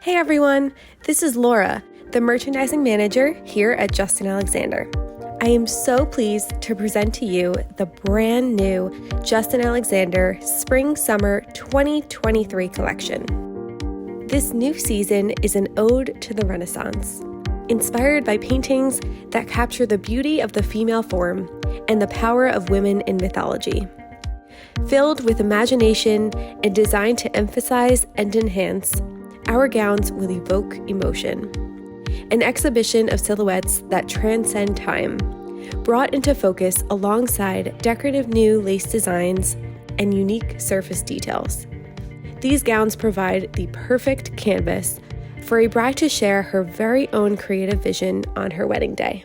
Hey everyone, this is Laura, the merchandising manager here at Justin Alexander. I am so pleased to present to you the brand new Justin Alexander Spring-Summer 2023 collection. This new season is an ode to the Renaissance, inspired by paintings that capture the beauty of the female form and the power of women in mythology. Filled with imagination and designed to emphasize and enhance, our gowns will evoke emotion. An exhibition of silhouettes that transcend time, brought into focus alongside decorative new lace designs and unique surface details. These gowns provide the perfect canvas for a bride to share her very own creative vision on her wedding day.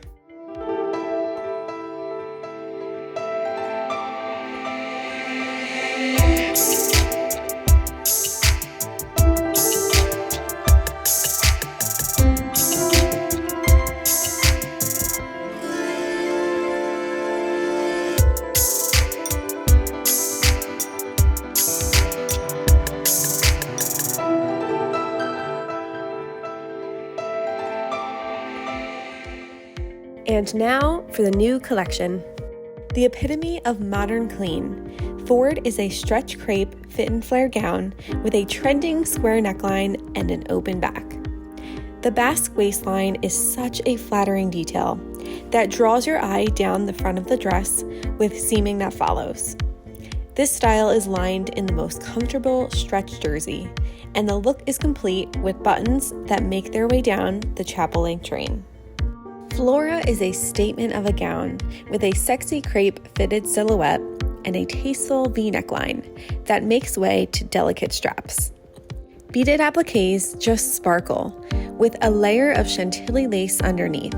And now for the new collection. The epitome of modern clean, Ford is a stretch crepe fit and flare gown with a trending square neckline and an open back. The basque waistline is such a flattering detail that draws your eye down the front of the dress with seaming that follows. This style is lined in the most comfortable stretch jersey, and the look is complete with buttons that make their way down the chapel-length train. Flora is a statement of a gown with a sexy crepe fitted silhouette and a tasteful V neckline that makes way to delicate straps. Beaded appliques just sparkle with a layer of chantilly lace underneath.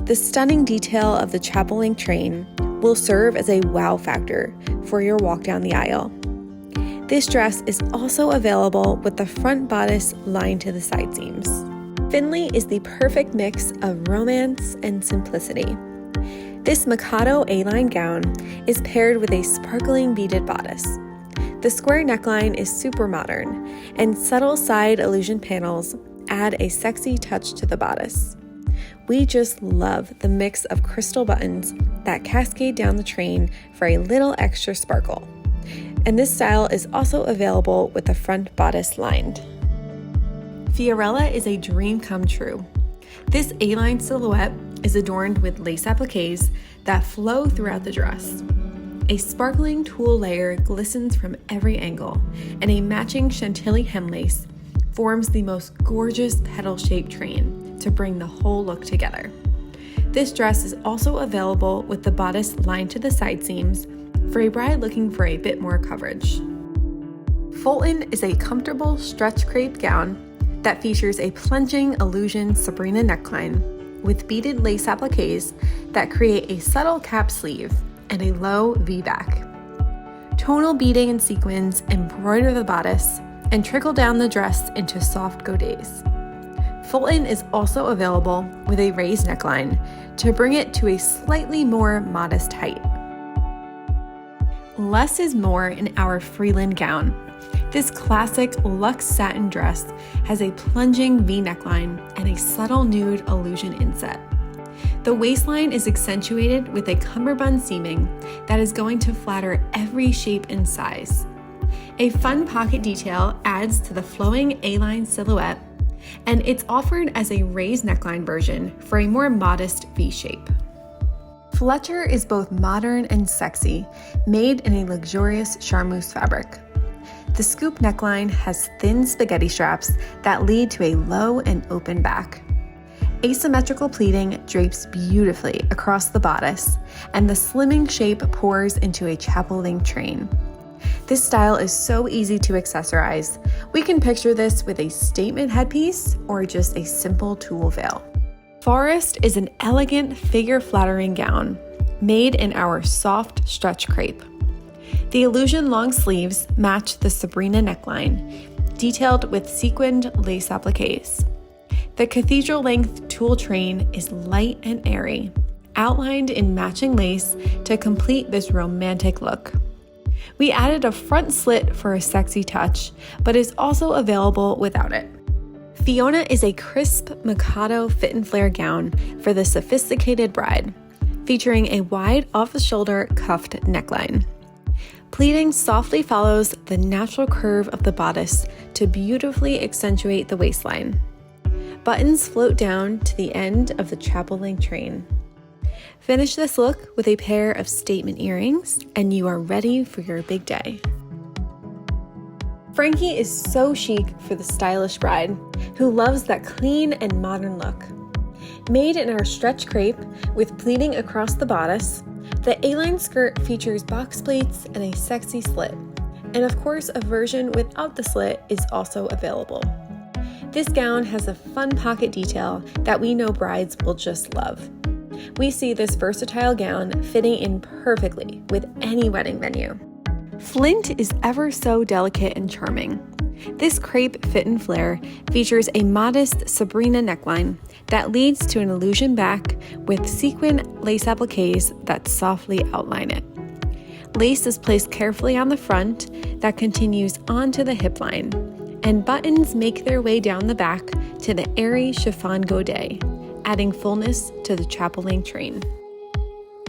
The stunning detail of the chapel-length train will serve as a wow factor for your walk down the aisle. This dress is also available with the front bodice lined to the side seams. Finley is the perfect mix of romance and simplicity. This Mikado A-line gown is paired with a sparkling beaded bodice. The square neckline is super modern, and subtle side illusion panels add a sexy touch to the bodice. We just love the mix of crystal buttons that cascade down the train for a little extra sparkle. And this style is also available with the front bodice lined. Fiorella is a dream come true. This A-line silhouette is adorned with lace appliques that flow throughout the dress. A sparkling tulle layer glistens from every angle, and a matching chantilly hem lace forms the most gorgeous petal-shaped train to bring the whole look together. This dress is also available with the bodice lined to the side seams for a bride looking for a bit more coverage. Fulton is a comfortable stretch crepe gown that features a plunging illusion Sabrina neckline with beaded lace appliques that create a subtle cap sleeve and a low V-back. Tonal beading and sequins embroider the bodice and trickle down the dress into soft godets. Fulton is also available with a raised neckline to bring it to a slightly more modest height. Less is more in our Freeland gown. This classic luxe satin dress has a plunging V neckline and a subtle nude illusion inset. The waistline is accentuated with a cummerbund seaming that is going to flatter every shape and size. A fun pocket detail adds to the flowing A-line silhouette, and it's offered as a raised neckline version for a more modest V shape. Fletcher is both modern and sexy, made in a luxurious charmeuse fabric. The scoop neckline has thin spaghetti straps that lead to a low and open back. Asymmetrical pleating drapes beautifully across the bodice, and the slimming shape pours into a chapel-length train. This style is so easy to accessorize. We can picture this with a statement headpiece or just a simple tulle veil. Forest is an elegant, figure-flattering gown made in our soft stretch crepe. The illusion long sleeves match the Sabrina neckline, detailed with sequined lace appliques. The cathedral-length tulle train is light and airy, outlined in matching lace to complete this romantic look. We added a front slit for a sexy touch, but is also available without it. Fiona is a crisp Mikado fit and flare gown for the sophisticated bride, featuring a wide off-the-shoulder cuffed neckline. Pleating softly follows the natural curve of the bodice to beautifully accentuate the waistline. Buttons float down to the end of the chapel-length train. Finish this look with a pair of statement earrings, and you are ready for your big day. Frankie is so chic for the stylish bride who loves that clean and modern look. Made in our stretch crepe with pleating across the bodice, the A-line skirt features box pleats and a sexy slit. And of course, a version without the slit is also available. This gown has a fun pocket detail that we know brides will just love. We see this versatile gown fitting in perfectly with any wedding venue. Flint is ever so delicate and charming. This crepe fit and flare features a modest Sabrina neckline that leads to an illusion back with sequin lace appliques that softly outline it. Lace is placed carefully on the front that continues onto the hip line, and buttons make their way down the back to the airy chiffon godet, adding fullness to the chapel-length train.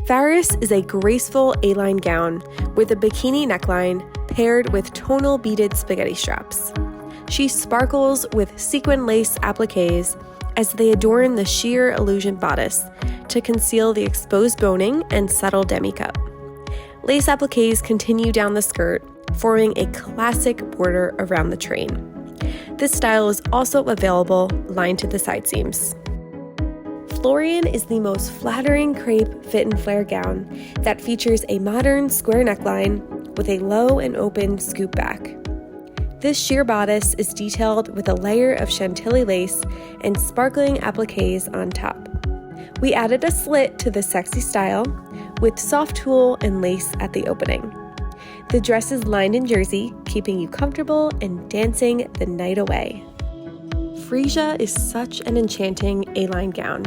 Faris is a graceful A-line gown with a bikini neckline paired with tonal beaded spaghetti straps. She sparkles with sequin lace appliques as they adorn the sheer illusion bodice to conceal the exposed boning and subtle demi-cup. Lace appliques continue down the skirt, forming a classic border around the train. This style is also available lined to the side seams. Florian is the most flattering crepe fit and flare gown that features a modern square neckline with a low and open scoop back. This sheer bodice is detailed with a layer of chantilly lace and sparkling appliques on top. We added a slit to the sexy style with soft tulle and lace at the opening. The dress is lined in jersey, keeping you comfortable and dancing the night away. Freesia is such an enchanting A-line gown,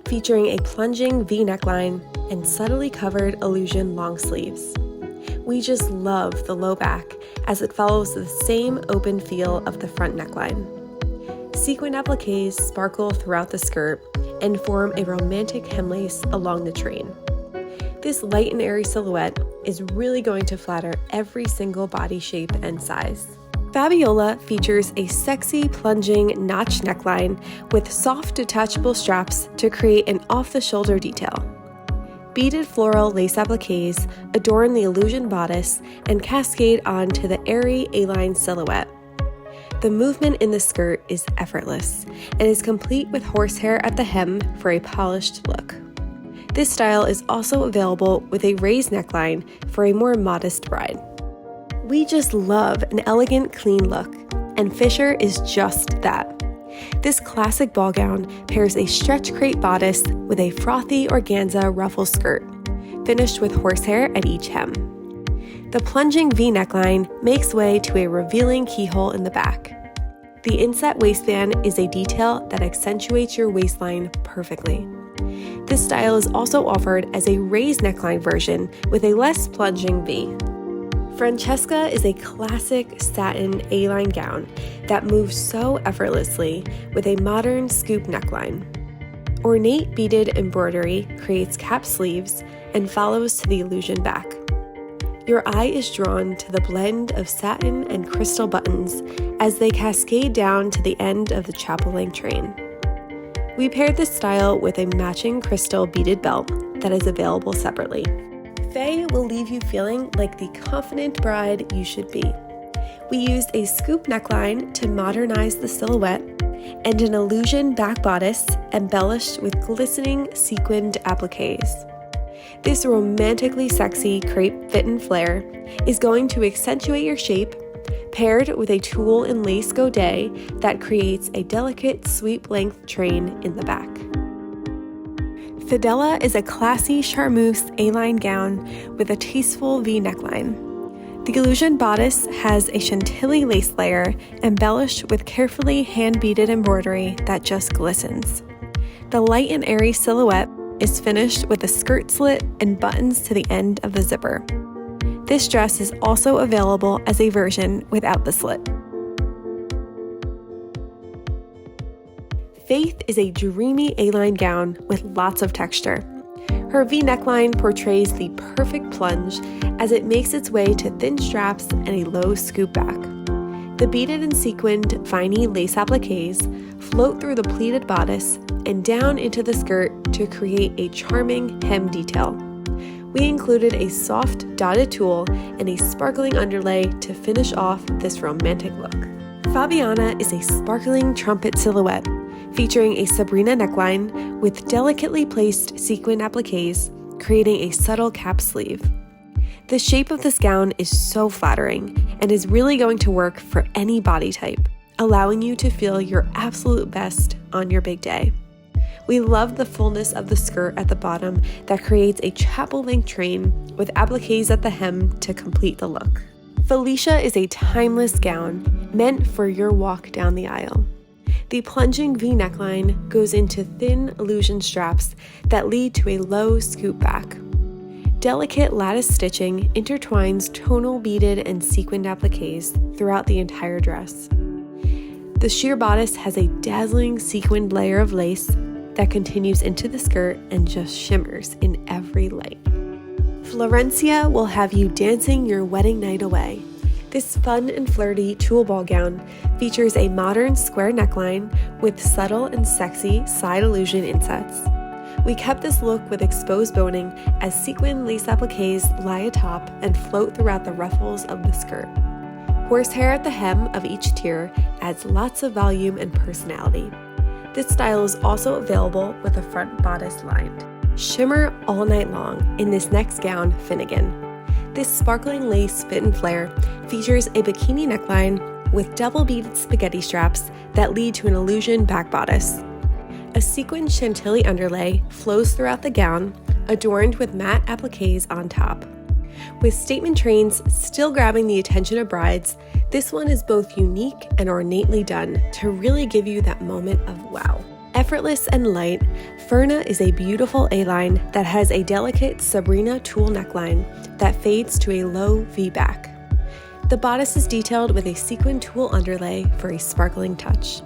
featuring a plunging V neckline and subtly covered illusion long sleeves. We just love the low back as it follows the same open feel of the front neckline. Sequin appliques sparkle throughout the skirt and form a romantic hem lace along the train. This light and airy silhouette is really going to flatter every single body shape and size. Fabiola features a sexy plunging notch neckline with soft detachable straps to create an off-the-shoulder detail. Beaded floral lace appliques adorn the illusion bodice and cascade onto the airy A-line silhouette. The movement in the skirt is effortless and is complete with horsehair at the hem for a polished look. This style is also available with a raised neckline for a more modest bride. We just love an elegant, clean look, and Fisher is just that. This classic ball gown pairs a stretch crepe bodice with a frothy organza ruffle skirt, finished with horsehair at each hem. The plunging V neckline makes way to a revealing keyhole in the back. The inset waistband is a detail that accentuates your waistline perfectly. This style is also offered as a raised neckline version with a less plunging V. Francesca is a classic satin A-line gown that moves so effortlessly with a modern scoop neckline. Ornate beaded embroidery creates cap sleeves and follows to the illusion back. Your eye is drawn to the blend of satin and crystal buttons as they cascade down to the end of the chapel-length train. We paired this style with a matching crystal beaded belt that is available separately. Faye will leave you feeling like the confident bride you should be. We used a scoop neckline to modernize the silhouette and an illusion back bodice embellished with glistening sequined appliques. This romantically sexy crepe fit and flare is going to accentuate your shape, paired with a tulle and lace godet that creates a delicate sweep length train in the back. Fidela is a classy charmeuse A-line gown with a tasteful V neckline. The illusion bodice has a chantilly lace layer embellished with carefully hand-beaded embroidery that just glistens. The light and airy silhouette is finished with a skirt slit and buttons to the end of the zipper. This dress is also available as a version without the slit. Faith is a dreamy A-line gown with lots of texture. Her V neckline portrays the perfect plunge as it makes its way to thin straps and a low scoop back. The beaded and sequined viney lace appliques float through the pleated bodice and down into the skirt to create a charming hem detail. We included a soft dotted tulle and a sparkling underlay to finish off this romantic look. Fabiana is a sparkling trumpet silhouette featuring a Sabrina neckline with delicately placed sequin appliques, creating a subtle cap sleeve. The shape of this gown is so flattering and is really going to work for any body type, allowing you to feel your absolute best on your big day. We love the fullness of the skirt at the bottom that creates a chapel-length train with appliques at the hem to complete the look. Felicia is a timeless gown meant for your walk down the aisle. The plunging V neckline goes into thin illusion straps that lead to a low scoop back. Delicate lattice stitching intertwines tonal beaded and sequined appliques throughout the entire dress. The sheer bodice has a dazzling sequined layer of lace that continues into the skirt and just shimmers in every light. Florencia will have you dancing your wedding night away. This fun and flirty tulle ball gown features a modern square neckline with subtle and sexy side illusion insets. We kept this look with exposed boning as sequin lace appliques lie atop and float throughout the ruffles of the skirt. Horsehair at the hem of each tier adds lots of volume and personality. This style is also available with a front bodice lined. Shimmer all night long in this next gown, Finnegan. This sparkling lace fit and flare features a bikini neckline with double beaded spaghetti straps that lead to an illusion back bodice. A sequined chantilly underlay flows throughout the gown, adorned with matte appliques on top. With statement trains still grabbing the attention of brides, this one is both unique and ornately done to really give you that moment of wow. Effortless and light, Ferna is a beautiful A-line that has a delicate Sabrina tulle neckline that fades to a low V-back. The bodice is detailed with a sequin tulle underlay for a sparkling touch.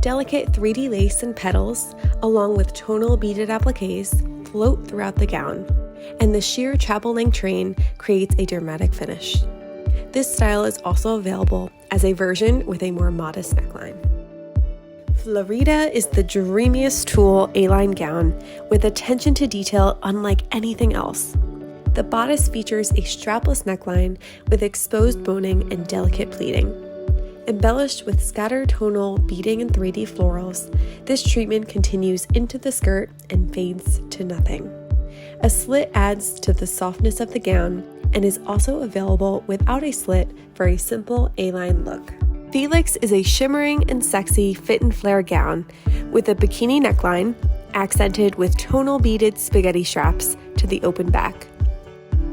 Delicate 3D lace and petals, along with tonal beaded appliques, float throughout the gown, and the sheer chapel-length train creates a dramatic finish. This style is also available as a version with a more modest neckline. Florida is the dreamiest tulle A-line gown with attention to detail unlike anything else. The bodice features a strapless neckline with exposed boning and delicate pleating. Embellished with scattered tonal beading and 3D florals, this treatment continues into the skirt and fades to nothing. A slit adds to the softness of the gown and is also available without a slit for a simple A-line look. Felix is a shimmering and sexy fit and flare gown with a bikini neckline accented with tonal beaded spaghetti straps to the open back.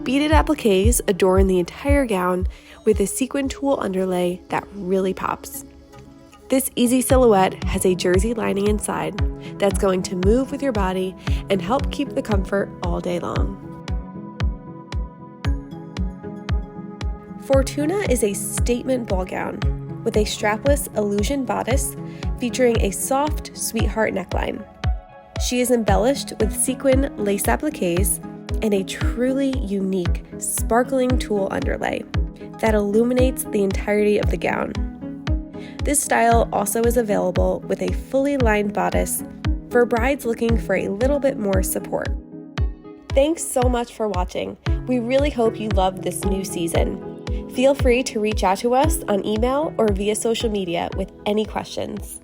Beaded appliques adorn the entire gown with a sequin tulle underlay that really pops. This easy silhouette has a jersey lining inside that's going to move with your body and help keep the comfort all day long. Fortuna is a statement ball gown with a strapless illusion bodice featuring a soft sweetheart neckline. She is embellished with sequin lace appliques and a truly unique sparkling tulle underlay that illuminates the entirety of the gown. This style also is available with a fully lined bodice for brides looking for a little bit more support. Thanks so much for watching. We really hope you loved this new season. Feel free to reach out to us on email or via social media with any questions.